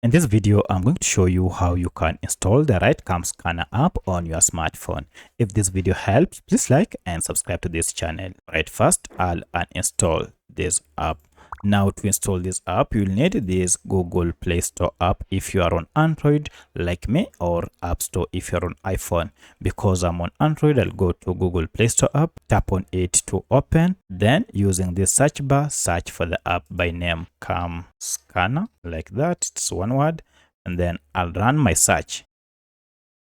In this video, I'm going to show you how you can install the right Camscanner app on your smartphone. If this video helps, please like and subscribe to this channel. Right, first I'll uninstall this app. Now to install this app, you'll need this Google Play Store app if you are on Android like me, or App Store if you're on iPhone. Because I'm on Android, I'll go to Google Play Store app, tap on it to open. Then using this search bar, search for the app by name Camscanner, like that. It's one word, and then I'll run my search.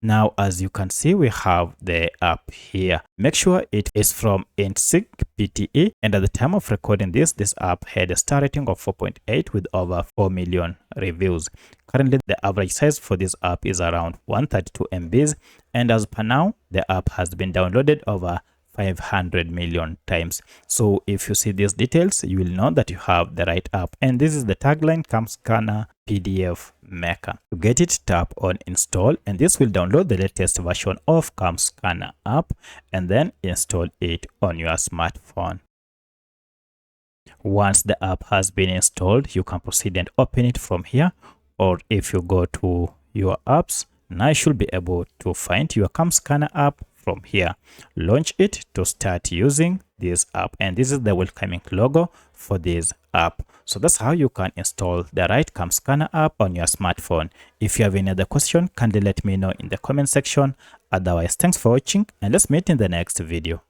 Now, as you can see, we have the app here. Make sure it is from Sync PTE, and at the time of recording this app had a star rating of 4.8 with over 4 million reviews. Currently, the average size for this app is around 132 MBs, and as per now, the app has been downloaded over 500 million times. So if you see these details, you will know that you have the right app. And this is the tagline: Camscanner PDF Maker. To get it, tap on install, and this will download the latest version of Camscanner app and then install it on your smartphone. Once the app has been installed, you can proceed and open it from here, or if you go to your apps, now you should be able to find your Camscanner app from here. Launch it to start using this app, and this is the welcoming logo for this app. So that's how you can install the right Camscanner app on your smartphone. If you have any other question, kindly let me know in the comment section. Otherwise, thanks for watching, and let's meet in the next video.